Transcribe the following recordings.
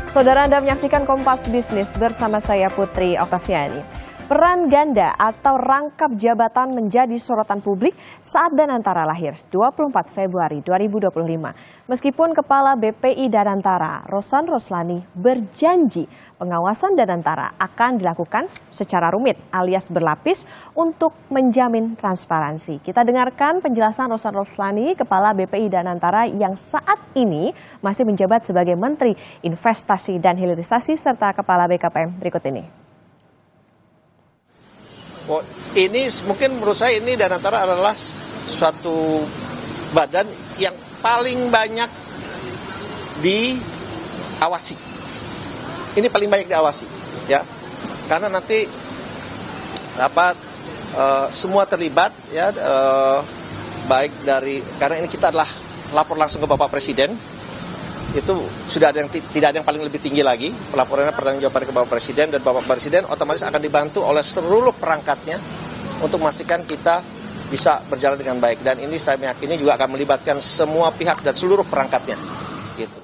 Saudara, Anda menyaksikan Kompas Bisnis bersama saya Putri Oktaviani. Peran ganda atau rangkap jabatan menjadi sorotan publik saat Danantara lahir 24 Februari 2025. Meskipun Kepala BPI Danantara, Rosan Roslani, berjanji pengawasan Danantara akan dilakukan secara rumit alias berlapis untuk menjamin transparansi. Kita dengarkan penjelasan Rosan Roslani, Kepala BPI Danantara yang saat ini masih menjabat sebagai Menteri Investasi dan Hilirisasi serta Kepala BKPM berikut ini. Oh, ini mungkin menurut saya ini Danantara adalah suatu badan yang paling banyak diawasi. Ini paling banyak diawasi, ya, karena nanti semua terlibat, ya, baik dari karena ini kita adalah lapor langsung ke Bapak Presiden. Itu sudah ada yang tidak ada yang paling lebih tinggi lagi, pelaporannya pertanggungjawaban ke Bapak Presiden, dan Bapak Presiden otomatis akan dibantu oleh seluruh perangkatnya untuk memastikan kita bisa berjalan dengan baik, dan ini saya meyakini juga akan melibatkan semua pihak dan seluruh perangkatnya gitu.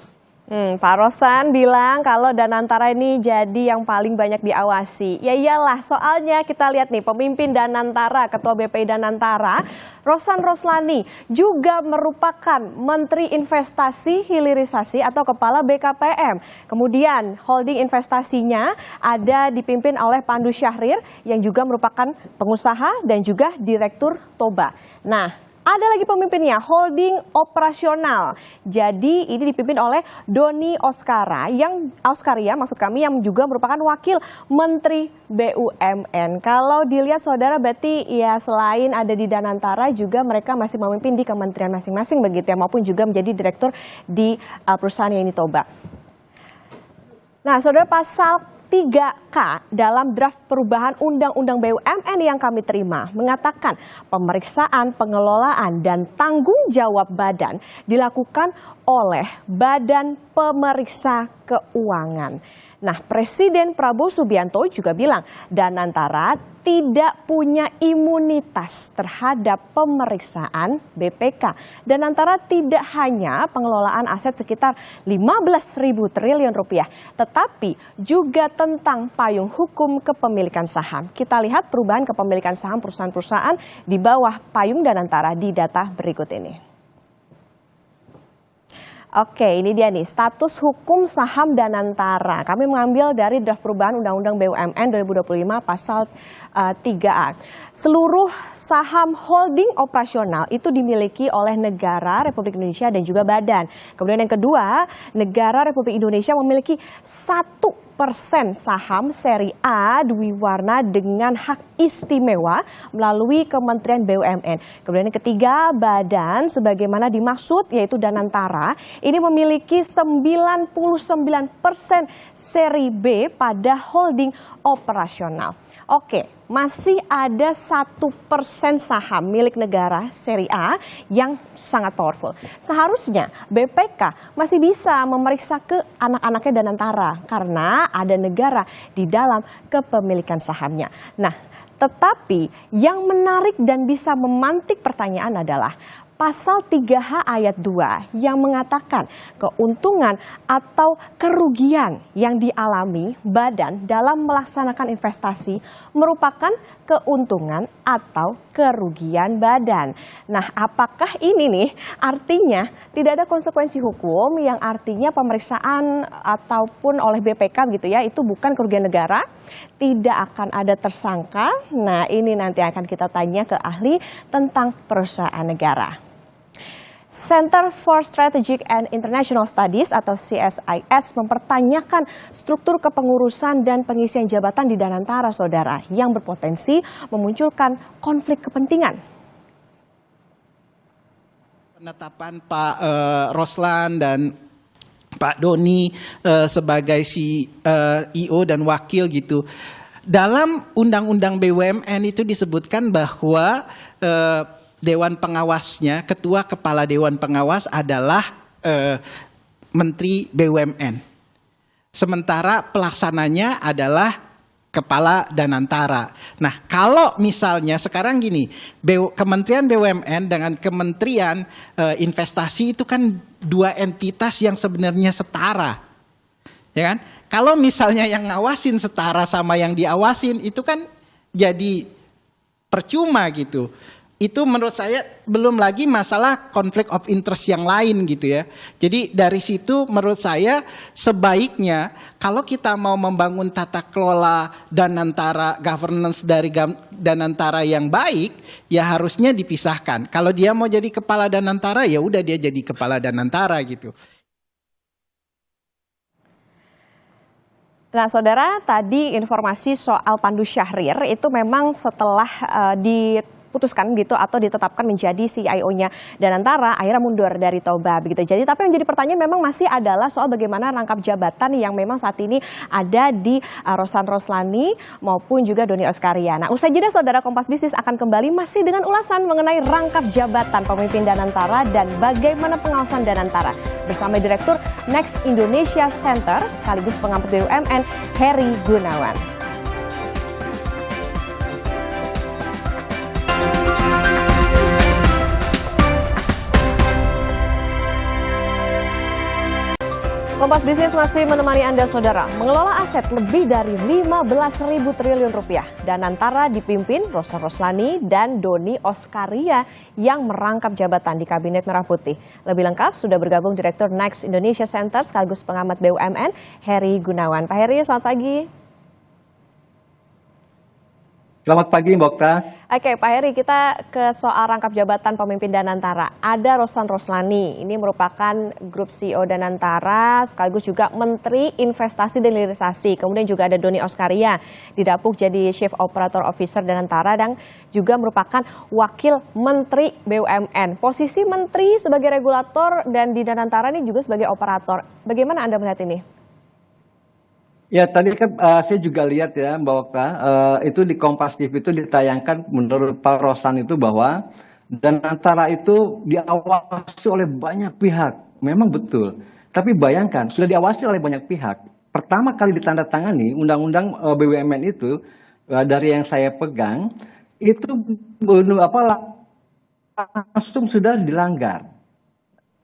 Pak Rosan bilang kalau Danantara ini jadi yang paling banyak diawasi. Ya iyalah, soalnya kita lihat nih pemimpin Danantara, Ketua BPI Danantara, Rosan Roslani juga merupakan Menteri Investasi Hilirisasi atau Kepala BKPM. Kemudian holding investasinya ada dipimpin oleh Pandu Syahrir yang juga merupakan pengusaha dan juga Direktur Toba. Nah, ada lagi pemimpinnya, holding operasional. Jadi ini dipimpin oleh Doni Oskaria yang juga merupakan wakil Menteri BUMN. Kalau dilihat saudara, berarti ya selain ada di Danantara juga mereka masih memimpin di kementerian masing-masing begitu ya, maupun juga menjadi direktur di perusahaan yang ini Toba. Nah, saudara, pasal 3K dalam draft perubahan Undang-Undang BUMN yang kami terima mengatakan pemeriksaan, pengelolaan, dan tanggung jawab badan dilakukan oleh Badan Pemeriksa Keuangan. Nah, Presiden Prabowo Subianto juga bilang Danantara tidak punya imunitas terhadap pemeriksaan BPK. Danantara tidak hanya pengelolaan aset sekitar 15.000 triliun rupiah, tetapi juga tentang payung hukum kepemilikan saham. Kita lihat perubahan kepemilikan saham perusahaan-perusahaan di bawah payung Danantara di data berikut ini. Oke, ini dia nih status hukum saham Danantara. Kami mengambil dari draft perubahan Undang-Undang BUMN 2025 pasal 3A. Seluruh saham holding operasional itu dimiliki oleh negara Republik Indonesia dan juga badan. Kemudian yang kedua, negara Republik Indonesia memiliki 1% saham seri A Dwiwarna dengan hak istimewa melalui Kementerian BUMN. Kemudian yang ketiga, badan sebagaimana dimaksud yaitu Danantara ini memiliki 99% seri B pada holding operasional. Oke, masih ada 1% saham milik negara seri A yang sangat powerful. Seharusnya BPK masih bisa memeriksa ke anak-anaknya Danantara karena ada negara di dalam kepemilikan sahamnya. Nah, tetapi yang menarik dan bisa memantik pertanyaan adalah Pasal 3H ayat 2 yang mengatakan keuntungan atau kerugian yang dialami badan dalam melaksanakan investasi merupakan keuntungan atau kerugian badan. Nah, apakah ini nih artinya tidak ada konsekuensi hukum yang artinya pemeriksaan ataupun oleh BPK gitu ya, itu bukan kerugian negara, tidak akan ada tersangka. Nah, ini nanti akan kita tanya ke ahli tentang perusahaan negara. Center for Strategic and International Studies atau CSIS mempertanyakan struktur kepengurusan dan pengisian jabatan di Danantara, saudara, yang berpotensi memunculkan konflik kepentingan. Penetapan Pak Roslan dan Pak Doni sebagai CEO dan wakil gitu. Dalam Undang-Undang BUMN itu disebutkan bahwa Dewan Pengawasnya, Ketua Kepala Dewan Pengawas adalah Menteri BUMN. Sementara pelaksananya adalah Kepala Danantara. Nah, kalau misalnya sekarang gini, Kementerian BUMN dengan Kementerian Investasi itu kan dua entitas yang sebenarnya setara. Ya kan? Kalau misalnya yang ngawasin setara sama yang diawasin itu kan jadi percuma gitu. Itu menurut saya belum lagi masalah konflik of interest yang lain gitu ya. Jadi dari situ menurut saya sebaiknya kalau kita mau membangun tata kelola Danantara, governance dari Danantara yang baik, ya harusnya dipisahkan. Kalau dia mau jadi kepala Danantara, ya udah dia jadi kepala Danantara gitu. Nah, saudara, tadi informasi soal Pandu Syahrir itu memang setelah diputuskan gitu atau ditetapkan menjadi CIO-nya Danantara, akhirnya mundur dari Toba begitu. Jadi, tapi yang jadi pertanyaan memang masih adalah soal bagaimana rangkap jabatan yang memang saat ini ada di Rosan Roslani maupun juga Doni Oskaria. Nah, usai jeda saudara, Kompas Bisnis akan kembali masih dengan ulasan mengenai rangkap jabatan pemimpin Danantara dan bagaimana pengawasan Danantara bersama Direktur Next Indonesia Center sekaligus pengamat BUMN Heri Gunawan. Kompas Bisnis masih menemani Anda, saudara. Mengelola aset lebih dari 15.000 triliun rupiah. Danantara dipimpin Rosan Roslani dan Doni Oskaria yang merangkap jabatan di Kabinet Merah Putih. Lebih lengkap sudah bergabung Direktur Next Indonesia Center sekaligus pengamat BUMN Heri Gunawan. Pak Heri, selamat pagi. Selamat pagi, Mbak Okta. Oke, Pak Heri, kita ke soal rangkap jabatan pemimpin Danantara. Ada Rosan Roslani, ini merupakan grup CEO Danantara, sekaligus juga Menteri Investasi dan Hilirisasi. Kemudian juga ada Doni Oskaria, didapuk jadi Chief Operator Officer Danantara dan juga merupakan Wakil Menteri BUMN. Posisi Menteri sebagai regulator dan di Danantara ini juga sebagai operator. Bagaimana Anda melihat ini? Ya, tadi kan saya juga lihat ya, Mbak Okta, itu di Kompas TV itu ditayangkan menurut Pak Rosan itu bahwa Danantara itu diawasi oleh banyak pihak. Memang betul. Tapi bayangkan, sudah diawasi oleh banyak pihak. Pertama kali ditandatangani Undang-Undang BUMN itu, dari yang saya pegang, itu langsung sudah dilanggar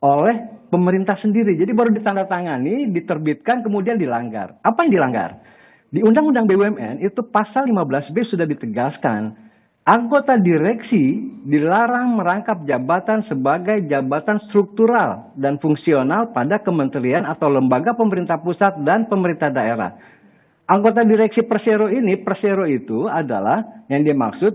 oleh pemerintah sendiri. Jadi baru ditandatangani, diterbitkan, kemudian dilanggar. Apa yang dilanggar? Di Undang-Undang BUMN itu pasal 15B sudah ditegaskan. Anggota direksi dilarang merangkap jabatan sebagai jabatan struktural dan fungsional pada kementerian atau lembaga pemerintah pusat dan pemerintah daerah. Anggota direksi Persero ini, Persero itu adalah yang dimaksud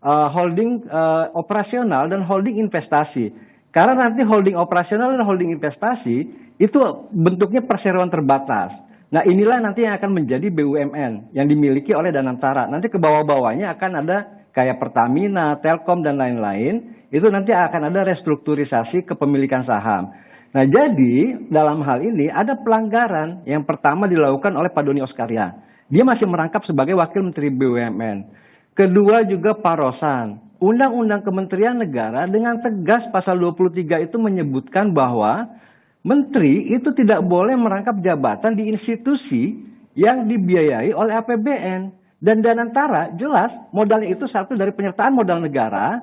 holding operasional dan holding investasi. Karena nanti holding operasional dan holding investasi itu bentuknya perseroan terbatas. Nah, inilah nanti yang akan menjadi BUMN yang dimiliki oleh Danantara. Nanti ke bawah-bawahnya akan ada kayak Pertamina, Telkom, dan lain-lain. Itu nanti akan ada restrukturisasi kepemilikan saham. Nah, jadi dalam hal ini ada pelanggaran yang pertama dilakukan oleh Pak Doni Oskaria. Dia masih merangkap sebagai Wakil Menteri BUMN. Kedua juga Pak Rosan. Undang-Undang Kementerian Negara dengan tegas pasal 23 itu menyebutkan bahwa menteri itu tidak boleh merangkap jabatan di institusi yang dibiayai oleh APBN. Dan Danantara jelas modalnya itu satu dari penyertaan modal negara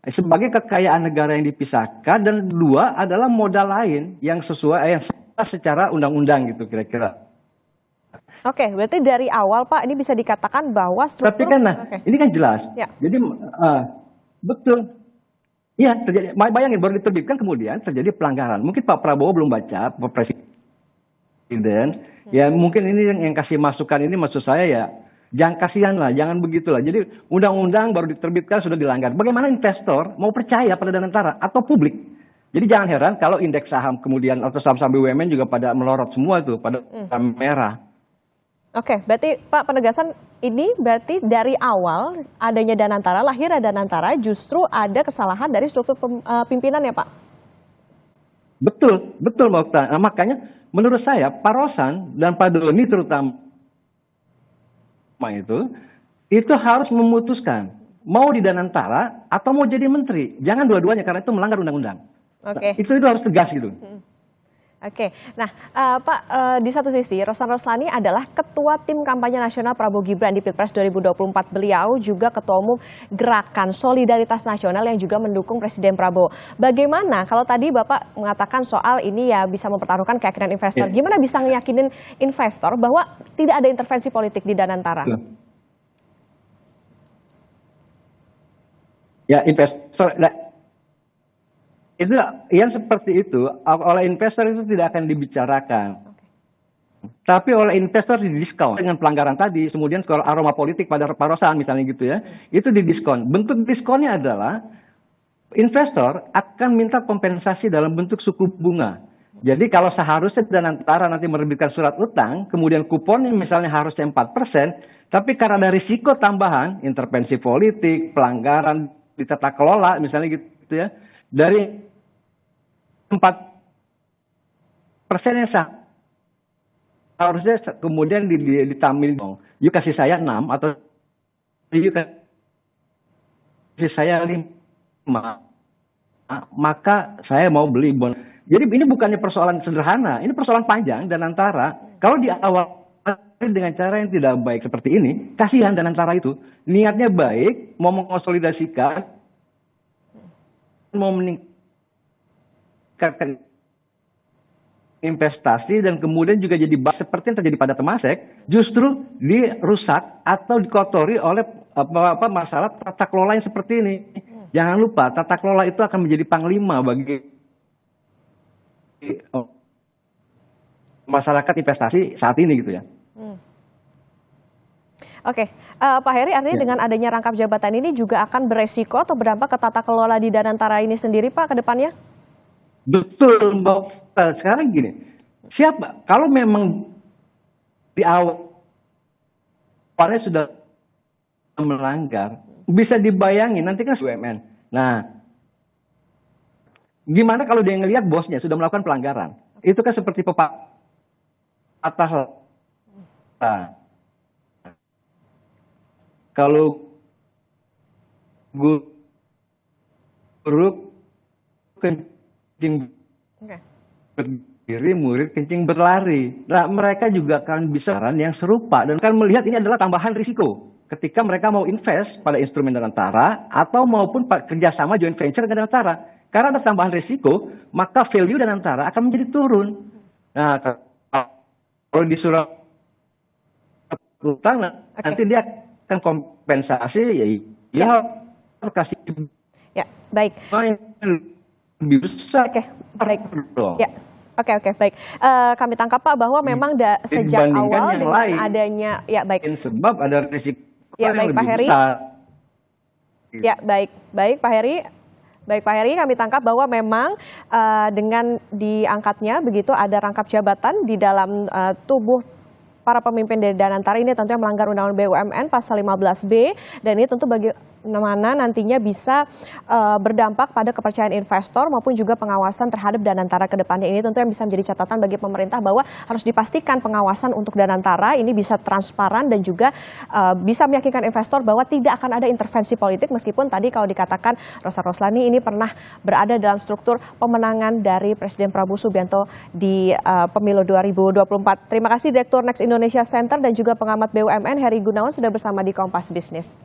sebagai kekayaan negara yang dipisahkan, dan dua adalah modal lain yang sesuai secara undang-undang gitu kira-kira. Oke, berarti dari awal Pak ini bisa dikatakan bahwa struktur. Tapi kan ini kan jelas. Ya. Jadi betul. Ya, terjadi. Bayangin baru diterbitkan kemudian terjadi pelanggaran. Mungkin Pak Prabowo belum baca, Pak Presiden. Ya mungkin ini yang kasih masukan ini, maksud saya ya jangan kasihan lah, jangan begitulah. Jadi undang-undang baru diterbitkan sudah dilanggar. Bagaimana investor mau percaya pada Danantara atau publik? Jadi jangan heran kalau indeks saham kemudian atau saham-saham BUMN juga pada melorot semua tuh, pada merah. Oke, berarti Pak penegasan ini berarti dari awal adanya Danantara, lahirnya Danantara justru ada kesalahan dari struktur pimpinan ya Pak? Betul, betul Mbak Okta. Nah, makanya menurut saya Pak Rosan dan Pak Doni terutama itu harus memutuskan mau di Danantara atau mau jadi menteri. Jangan dua-duanya karena itu melanggar undang-undang. Oke. Nah, itu harus tegas gitu. Oke, nah Pak, di satu sisi Rosan Roslani adalah Ketua Tim Kampanye Nasional Prabowo Gibran di Pilpres 2024. Beliau juga Ketua Umum Gerakan Solidaritas Nasional yang juga mendukung Presiden Prabowo. Bagaimana kalau tadi Bapak mengatakan soal ini ya bisa mempertaruhkan keyakinan investor, gimana bisa ngeyakinin investor bahwa tidak ada intervensi politik di Danantara? Ya, investor itu yang seperti itu oleh investor itu tidak akan dibicarakan. Tapi oleh investor didiskon dengan pelanggaran tadi, kemudian kalau aroma politik pada Pak Rosan misalnya gitu ya, itu didiskon. Bentuk diskonnya adalah investor akan minta kompensasi dalam bentuk suku bunga. Jadi kalau seharusnya Danantara nanti menerbitkan surat utang, kemudian kuponnya misalnya harusnya 4%, tapi karena ada risiko tambahan, intervensi politik, pelanggaran di tata kelola misalnya gitu ya, dari 4% yang harusnya kemudian ditamil dong. You kasih saya 6 atau you kasih saya 5, maka saya mau beli bond. Jadi ini bukannya persoalan sederhana, ini persoalan panjang. Danantara kalau di awal dengan cara yang tidak baik seperti ini, kasihan Danantara itu niatnya baik, mau mengonsolidasikan, mau meningkatkan investasi dan kemudian juga jadi seperti yang terjadi pada Temasek, justru dirusak atau dikotori oleh masalah tata kelola yang seperti ini. Jangan lupa tata kelola itu akan menjadi panglima bagi masyarakat investasi saat ini gitu ya. Oke, Pak Heri, artinya dengan adanya rangkap jabatan ini juga akan beresiko atau berdampak ke tata kelola di Danantara ini sendiri, Pak, ke depannya? Betul, Mbak. Sekarang gini, siapa kalau memang di awalnya sudah melanggar, bisa dibayangin nanti kan BUMN. Nah, gimana kalau dia ngelihat bosnya sudah melakukan pelanggaran? Itu kan seperti pepatah. Kalau guru kencing berdiri, murid kencing berlari. Nah, mereka juga akan bisa yang serupa dan akan melihat ini adalah tambahan risiko ketika mereka mau invest pada instrumen Danantara atau maupun kerjasama joint venture dengan Danantara. Karena ada tambahan risiko, maka value Danantara akan menjadi turun. Nah, kalau di surat utang nanti dia akan kompensasi ya kasih ya baik lebih besar. Oke, baik ya. Oke, baik. Kami tangkap Pak bahwa memang sejak awal dengan lain, adanya ya baik. Sebab ada risiko ya baik Pak Heri. Ya baik Pak Heri. Baik Pak Heri, kami tangkap bahwa memang dengan diangkatnya begitu ada rangkap jabatan di dalam tubuh para pemimpin dari Danantara ini tentunya melanggar Undang-Undang BUMN pasal 15B dan ini tentu bagaimana nantinya bisa berdampak pada kepercayaan investor maupun juga pengawasan terhadap Danantara ke depannya. Ini tentu yang bisa menjadi catatan bagi pemerintah bahwa harus dipastikan pengawasan untuk Danantara ini bisa transparan dan juga bisa meyakinkan investor bahwa tidak akan ada intervensi politik meskipun tadi kalau dikatakan Rosan Roslani ini pernah berada dalam struktur pemenangan dari Presiden Prabowo Subianto di pemilu 2024. Terima kasih Direktur Next Indonesia Center dan juga pengamat BUMN Heri Gunawan sudah bersama di Kompas Bisnis.